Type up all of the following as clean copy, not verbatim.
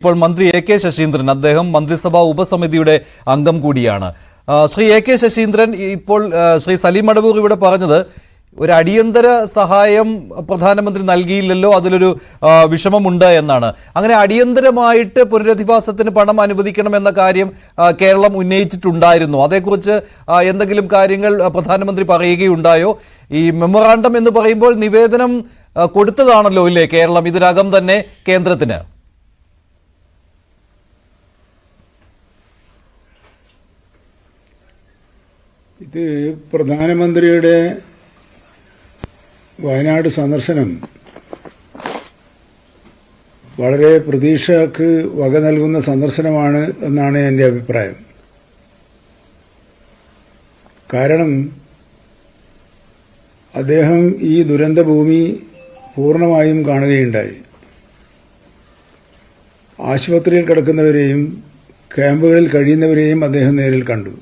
ഇപ്പോൾ മന്ത്രി A K Saseendran അദ്ദേഹം മന്ത്രിസഭാ ഉപസമിതിയുടെ അംഗം കൂടിയാണ്. ശ്രീ എ കെ ശശീന്ദ്രൻ ഇപ്പോൾ ശ്രീ സലീം മടവൂർ ഇവിടെ പറഞ്ഞത് ഒരു അടിയന്തര സഹായം പ്രധാനമന്ത്രി നൽകിയില്ലല്ലോ, അതിലൊരു വിഷമമുണ്ട് എന്നാണ്. അങ്ങനെ അടിയന്തരമായിട്ട് പുനരധിവാസത്തിന് പണം അനുവദിക്കണം എന്ന കാര്യം കേരളം ഉന്നയിച്ചിട്ടുണ്ടായിരുന്നു. അതേക്കുറിച്ച് എന്തെങ്കിലും കാര്യങ്ങൾ പ്രധാനമന്ത്രി പറയുകയുണ്ടായോ? ഈ മെമ്മോറാണ്ടം എന്ന് പറയുമ്പോൾ നിവേദനം കൊടുത്തതാണല്ലോ ഇല്ലേ കേരളം ഇതിനകം തന്നെ കേന്ദ്രത്തിന്? ഇത് പ്രധാനമന്ത്രിയുടെ വയനാട് സന്ദർശനം വളരെ പ്രതീക്ഷയ്ക്ക് വക നൽകുന്ന സന്ദർശനമാണ് എന്നാണ് എൻ്റെ അഭിപ്രായം. കാരണം അദ്ദേഹം ഈ ദുരന്തഭൂമി പൂർണ്ണമായും കാണുകയുണ്ടായി. ആശുപത്രിയിൽ കിടക്കുന്നവരെയും ക്യാമ്പുകളിൽ കഴിയുന്നവരെയും അദ്ദേഹം നേരിൽ കണ്ടു.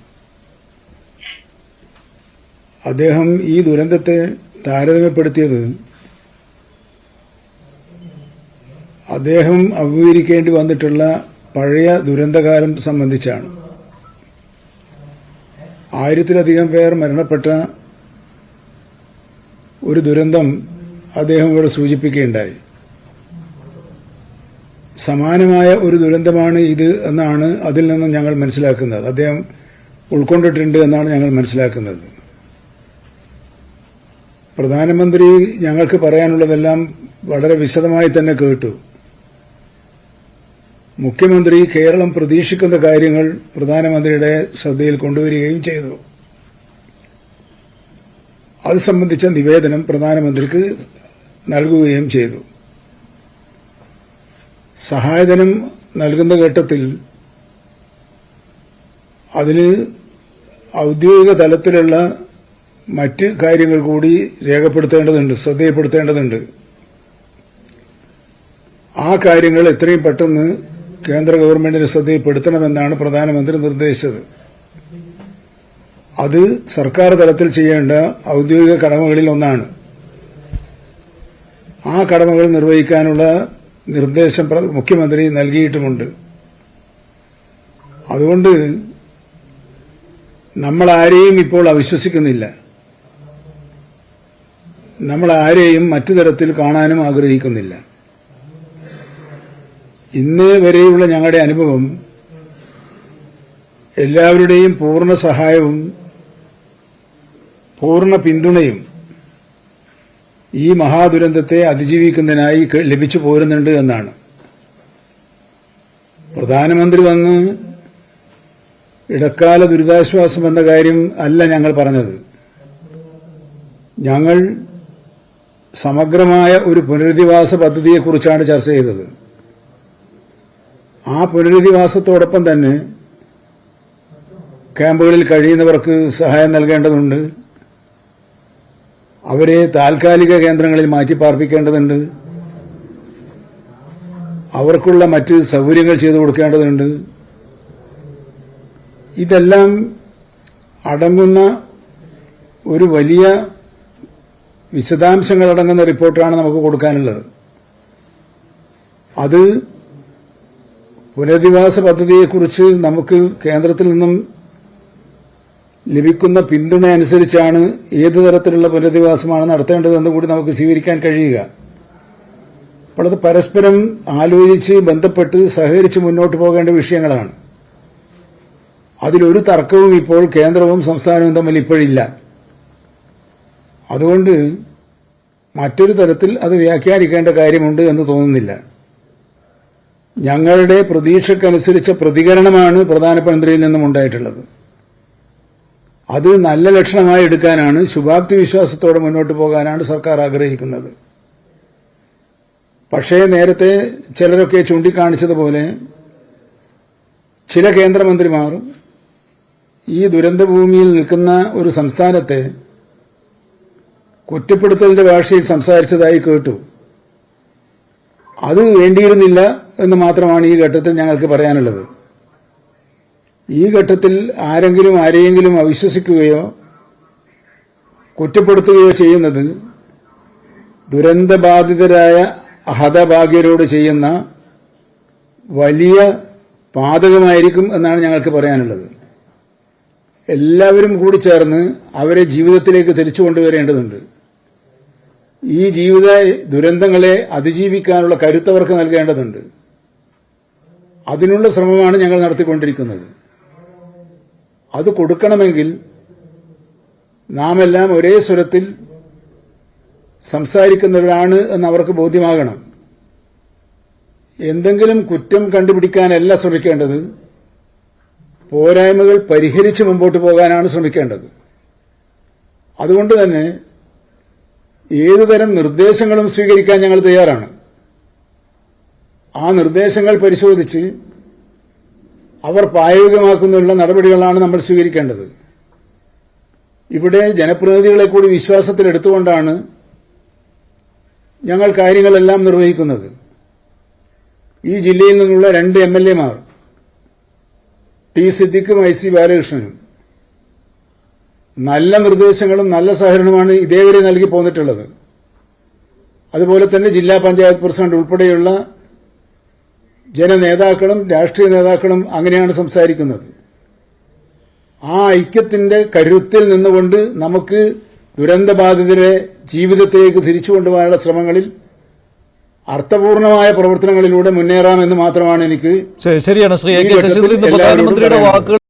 അദ്ദേഹം ഈ ദുരന്തത്തെ താരതമ്യപ്പെടുത്തിയത് അദ്ദേഹം അഭിമുഖീകരിക്കേണ്ടി വന്നിട്ടുള്ള പഴയ ദുരന്തകാലം സംബന്ധിച്ചാണ്. 1000-ലധികം പേർ മരണപ്പെട്ട ഒരു ദുരന്തം അദ്ദേഹം ഇവിടെ സൂചിപ്പിക്കുകയുണ്ടായി. സമാനമായ ഒരു ദുരന്തമാണ് ഇത് എന്നാണ് അതിൽ നിന്നും ഞങ്ങൾ മനസ്സിലാക്കുന്നത്. അദ്ദേഹം ഉൾക്കൊണ്ടിട്ടുണ്ട് എന്നാണ് ഞങ്ങൾ മനസ്സിലാക്കുന്നത്. പ്രധാനമന്ത്രി ഞങ്ങൾക്ക് പറയാനുള്ളതെല്ലാം വളരെ വിശദമായി തന്നെ കേട്ടു. മുഖ്യമന്ത്രി കേരളം പ്രതീക്ഷിക്കുന്ന കാര്യങ്ങൾ പ്രധാനമന്ത്രിയുടെ ശ്രദ്ധയിൽ കൊണ്ടുവരികയും ചെയ്തു. അത് സംബന്ധിച്ച നിവേദനം പ്രധാനമന്ത്രിക്ക് നൽകുകയും ചെയ്തു. സഹായധനം നൽകുന്ന ഘട്ടത്തിൽ അതിന് ഔദ്യോഗിക തലത്തിലുള്ള മറ്റ് കാര്യങ്ങൾ കൂടി രേഖപ്പെടുത്തേണ്ടതുണ്ട്, ശ്രദ്ധയിൽപ്പെടുത്തേണ്ടതുണ്ട്. ആ കാര്യങ്ങൾ എത്രയും പെട്ടെന്ന് കേന്ദ്ര ഗവൺമെന്റിന്റെ ശ്രദ്ധയിൽപ്പെടുത്തണമെന്നാണ് പ്രധാനമന്ത്രി നിർദ്ദേശിച്ചത്. അത് സർക്കാർ തലത്തിൽ ചെയ്യേണ്ട ഔദ്യോഗിക കടമകളിൽ ഒന്നാണ്. ആ കടമകൾ നിർവഹിക്കാനുള്ള നിർദ്ദേശം മുഖ്യമന്ത്രി നൽകിയിട്ടുമുണ്ട്. അതുകൊണ്ട് നമ്മൾ ആരെയും ഇപ്പോൾ അവിശ്വസിക്കുന്നില്ല. നമ്മൾ ആരെയും മറ്റു തരത്തിൽ കാണാനും ആഗ്രഹിക്കുന്നില്ല. ഇന്ന് വരെയുള്ള ഞങ്ങളുടെ അനുഭവം എല്ലാവരുടെയും പൂർണ്ണ സഹായവും പൂർണ്ണ പിന്തുണയും ഈ മഹാദുരന്തത്തെ അതിജീവിക്കുന്നതിനായി ലഭിച്ചു പോരുന്നുണ്ട് എന്നാണ്. പ്രധാനമന്ത്രി വന്ന് ഇടക്കാല ദുരിതാശ്വാസം എന്ന കാര്യം അല്ല ഞങ്ങൾ പറഞ്ഞത്. ഞങ്ങൾ സമഗ്രമായ ഒരു പുനരധിവാസ പദ്ധതിയെക്കുറിച്ചാണ് ചർച്ച ചെയ്തത്. ആ പുനരധിവാസത്തോടൊപ്പം തന്നെ ക്യാമ്പുകളിൽ കഴിയുന്നവർക്ക് സഹായം നൽകേണ്ടതുണ്ട്, അവരെ താൽക്കാലിക കേന്ദ്രങ്ങളിൽ മാറ്റിപ്പാർപ്പിക്കേണ്ടതുണ്ട്, അവർക്കുള്ള മറ്റ് സൗകര്യങ്ങൾ ചെയ്തു കൊടുക്കേണ്ടതുണ്ട്. ഇതെല്ലാം അടങ്ങുന്ന ഒരു വലിയ വിശദാംശങ്ങളടങ്ങുന്ന റിപ്പോർട്ടാണ് നമുക്ക് കൊടുക്കാനുള്ളത്. അത് പുനരധിവാസ പദ്ധതിയെക്കുറിച്ച് നമുക്ക് കേന്ദ്രത്തിൽ നിന്നും ലഭിക്കുന്ന പിന്തുണ അനുസരിച്ചാണ് ഏതു തരത്തിലുള്ള പുനരധിവാസമാണ് നടത്തേണ്ടതെന്ന് കൂടി നമുക്ക് സ്വീകരിക്കാൻ കഴിയുക. അപ്പോൾ അത് പരസ്പരം ആലോചിച്ച് ബന്ധപ്പെട്ട് സഹകരിച്ച് മുന്നോട്ട് പോകേണ്ട വിഷയങ്ങളാണ്. അതിലൊരു തർക്കവും ഇപ്പോൾ കേന്ദ്രവും സംസ്ഥാനവും തമ്മിൽ ഇപ്പോഴില്ല. അതുകൊണ്ട് മറ്റൊരു തരത്തിൽ അത് വ്യാഖ്യാനിക്കേണ്ട കാര്യമുണ്ട് എന്ന് തോന്നുന്നില്ല. ഞങ്ങളുടെ പ്രതീക്ഷയ്ക്കനുസരിച്ച പ്രതികരണമാണ് പ്രധാനമന്ത്രിയിൽ നിന്നും ഉണ്ടായിട്ടുള്ളത്. അത് നല്ല ലക്ഷണമായി എടുക്കാനാണ്, ശുഭാപ്തി വിശ്വാസത്തോടെ മുന്നോട്ട് പോകാനാണ് സർക്കാർ ആഗ്രഹിക്കുന്നത്. പക്ഷേ നേരത്തെ ചിലരൊക്കെ ചൂണ്ടിക്കാണിച്ചതുപോലെ ചില കേന്ദ്രമന്ത്രിമാർ ഈ ദുരന്തഭൂമിയിൽ നിൽക്കുന്ന ഒരു സംസ്ഥാനത്തെ കുറ്റപ്പെടുത്തലിന്റെ ഭാഷയിൽ സംസാരിച്ചതായി കേട്ടു. അത് വേണ്ടിയിരുന്നില്ല എന്ന് മാത്രമാണ് ഈ ഘട്ടത്തിൽ ഞങ്ങൾക്ക് പറയാനുള്ളത്. ഈ ഘട്ടത്തിൽ ആരെയെങ്കിലും അവിശ്വസിക്കുകയോ കുറ്റപ്പെടുത്തുകയോ ചെയ്യുന്നത് ദുരന്തബാധിതരായ ഹതഭാഗ്യരോട് ചെയ്യുന്ന വലിയ പാതകമായിരിക്കും എന്നാണ് ഞങ്ങൾക്ക് പറയാനുള്ളത്. എല്ലാവരും കൂടി ചേർന്ന് അവരെ ജീവിതത്തിലേക്ക് തിരിച്ചു കൊണ്ടുവരേണ്ടതുണ്ട്. ഈ ജീവിത ദുരന്തങ്ങളെ അതിജീവിക്കാനുള്ള കരുത്തവർക്ക് നൽകേണ്ടതുണ്ട്. അതിനുള്ള ശ്രമമാണ് ഞങ്ങൾ നടത്തിക്കൊണ്ടിരിക്കുന്നത്. അത് കൊടുക്കണമെങ്കിൽ നാം എല്ലാം ഒരേ സ്വരത്തിൽ സംസാരിക്കുന്നവരാണ് എന്ന് അവർക്ക് ബോധ്യമാകണം. എന്തെങ്കിലും കുറ്റം കണ്ടുപിടിക്കാനല്ല ശ്രമിക്കേണ്ടത്, പോരായ്മകൾ പരിഹരിച്ച് മുമ്പോട്ട് പോകാനാണ് ശ്രമിക്കേണ്ടത്. അതുകൊണ്ട് തന്നെ ഏതുതരം നിർദ്ദേശങ്ങളും സ്വീകരിക്കാൻ ഞങ്ങൾ തയ്യാറാണ്. ആ നിർദ്ദേശങ്ങൾ പരിശോധിച്ച് അവർ പ്രായോഗികമാക്കുന്നതിനുള്ള നടപടികളാണ് നമ്മൾ സ്വീകരിക്കേണ്ടത്. ഇവിടെ ജനപ്രതിനിധികളെ കൂടി വിശ്വാസത്തിലെടുത്തുകൊണ്ടാണ് ഞങ്ങൾ കാര്യങ്ങളെല്ലാം നിർവഹിക്കുന്നത്. ഈ ജില്ലയിൽ നിന്നുള്ള 2 MLA-മാർ ടി സിദ്ദിഖും IC ബാലകൃഷ്ണനും നല്ല നിർദ്ദേശങ്ങളും നല്ല സഹകരണമാണ് ഇതേവരെ നൽകി പോന്നിട്ടുള്ളത്. അതുപോലെ തന്നെ ജില്ലാ പഞ്ചായത്ത് പ്രസിഡന്റ് ഉൾപ്പെടെയുള്ള ജനനേതാക്കളും രാഷ്ട്രീയ നേതാക്കളും അങ്ങനെയാണ് സംസാരിക്കുന്നത്. ആ ഐക്യത്തിന്റെ കരുത്തിൽ നിന്നുകൊണ്ട് നമുക്ക് ദുരന്തബാധിതരെ ജീവിതത്തിലേക്ക് തിരിച്ചു കൊണ്ടുപോകാനുള്ള ശ്രമങ്ങളിൽ അർത്ഥപൂർണമായ പ്രവർത്തനങ്ങളിലൂടെ മുന്നേറാമെന്ന് മാത്രമാണ് എനിക്ക് ശരിയാണ് ശ്രീ AK ശശീന്ദ്രൻ. ഇന്ന് പ്രധാനമന്ത്രിയുടെ വാക്കുകൾ